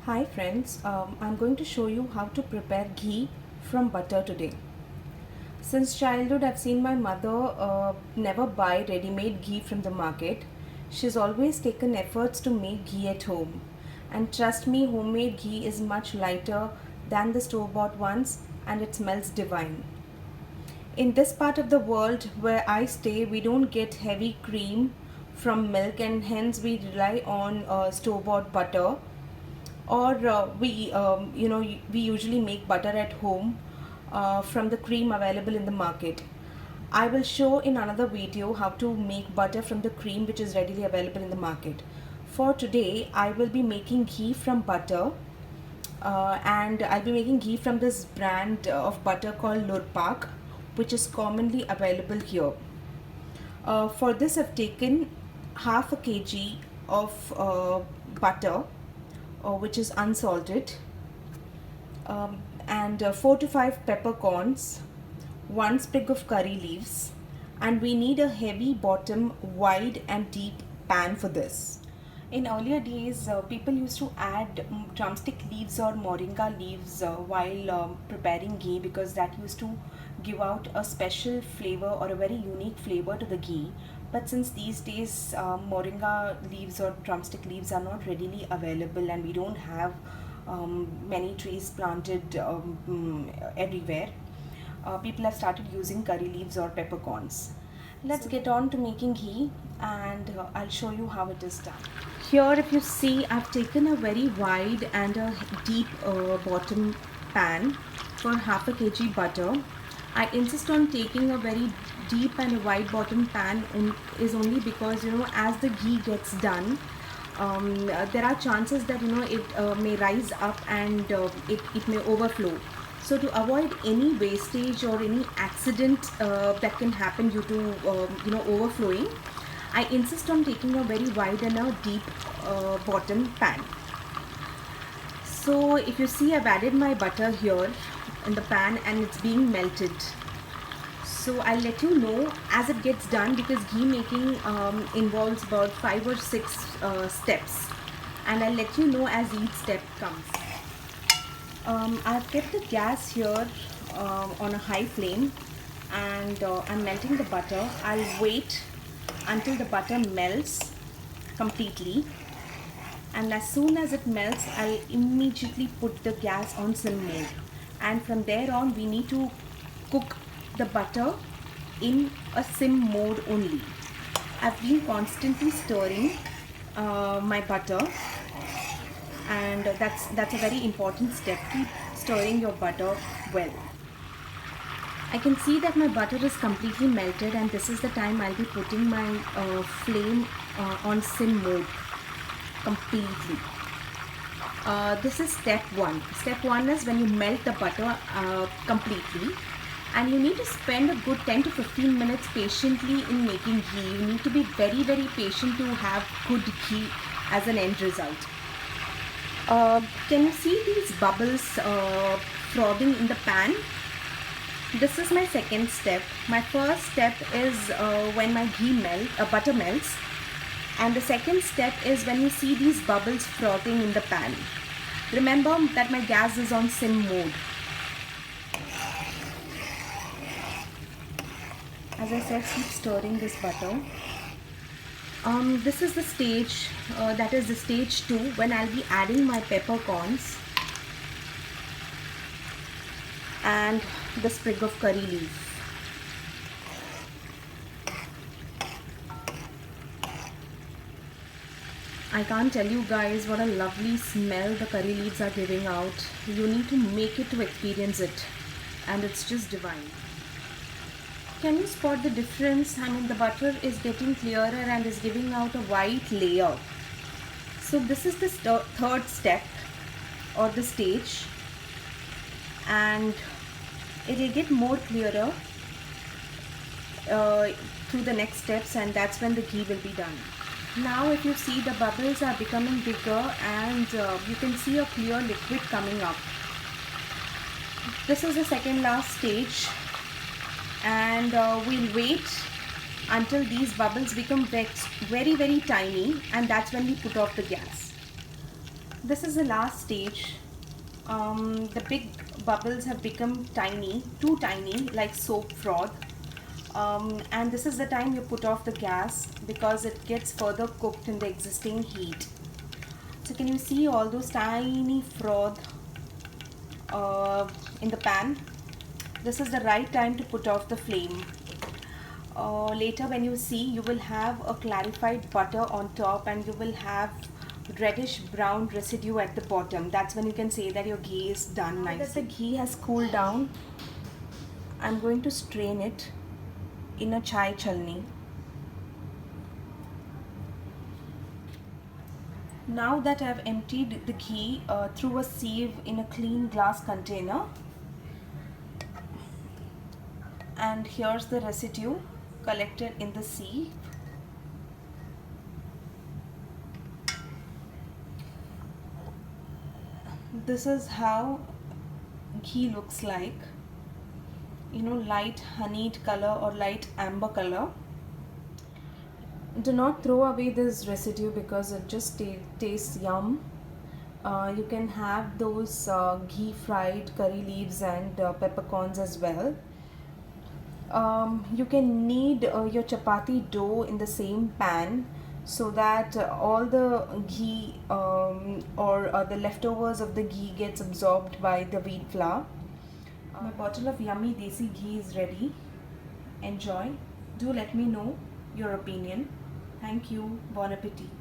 Hi friends, I'm going to show you how to prepare ghee from butter today. Since childhood I've seen my mother never buy ready-made ghee from the market. She's always taken efforts to make ghee at home. And trust me, homemade ghee is much lighter than the store-bought ones and it smells divine. In this part of the world where I stay, we don't get heavy cream from milk and hence we rely on store-bought butter or we usually make butter at home from the cream available in the market. I will show in another video how to make butter from the cream which is readily available in the market. For today I will be making ghee from butter, and I'll be making ghee from this brand of butter called Lurpak, which is commonly available here. For this I've taken half a kg of butter, which is unsalted, and 4 to 5 peppercorns, 1 sprig of curry leaves, and we need a heavy bottom, wide and deep pan for this. In earlier days, people used to add drumstick leaves or moringa leaves while preparing ghee, because that used to give out a special flavor or a very unique flavor to the ghee. But since these days moringa leaves or drumstick leaves are not readily available and we don't have many trees planted everywhere, people have started using curry leaves or peppercorns. Let's get on to making ghee, and I'll show you how it is done. Here if you see, I've taken a very wide and a deep bottom pan for half a kg butter. I insist on taking a very deep and a wide bottom pan is only because as the ghee gets done, there are chances that it may rise up and it may overflow. So to avoid any wastage or any accident that can happen due to overflowing, I insist on taking a very wide and a deep bottom pan. So if you see, I've added my butter here in the pan and it's being melted. So I'll let you know as it gets done, because ghee making involves about 5 or 6 steps, and I'll let you know as each step comes. I've kept the gas here on a high flame, and I'm melting the butter. I'll wait until the butter melts completely, and as soon as it melts, I'll immediately put the gas on sim mode, and from there on we need to cook the butter in a sim mode only. I've been constantly stirring my butter, and that's a very important step. Keep stirring your butter well. I can see that my butter is completely melted, and this is the time I'll be putting my flame on sim mode completely. This is step 1. Step 1 is when you melt the butter completely, and you need to spend a good 10 to 15 minutes patiently in making ghee. You need to be very, very patient to have good ghee as an end result. Can you see these bubbles frothing in the pan? This is my second step. My first step is when my butter melts, and the second step is when you see these bubbles frothing in the pan. Remember that my gas is on sim mode. As I said, keep stirring this butter. This is the stage, that is the stage 2, when I'll be adding my peppercorns and the sprig of curry leaf. I can't tell you guys what a lovely smell the curry leaves are giving out. You need to make it to experience it, and it's just divine. Can you spot the difference? I mean, the butter is getting clearer and is giving out a white layer. So this is the third step or the stage, and it will get more clearer through the next steps, and that's when the ghee will be done. Now if you see, the bubbles are becoming bigger, and you can see a clear liquid coming up. This is the second last stage, and we'll wait until these bubbles become very, very tiny, and that's when we put off the gas. This is the last stage. The big bubbles have become tiny, too tiny, like soap froth. And this is the time you put off the gas because it gets further cooked in the existing heat. So can you see all those tiny froth in the pan? This is the right time to put off the flame. Later when you see, you will have a clarified butter on top and you will have reddish brown residue at the bottom. That's when you can say that your ghee is done nicely. Now that the ghee has cooled down, I'm going to strain it in a chai chalni. Now that I've emptied the ghee through a sieve in a clean glass container, and here's the residue collected in the sieve. This is how ghee looks like, light honeyed color or light amber color. Do not throw away this residue because it just tastes yum. You can have those ghee fried curry leaves and peppercorns as well. You can knead your chapati dough in the same pan so that all the ghee or the leftovers of the ghee gets absorbed by the wheat flour. My bottle of yummy desi ghee is ready. Enjoy. Do let me know your opinion. Thank you. Bon appetit.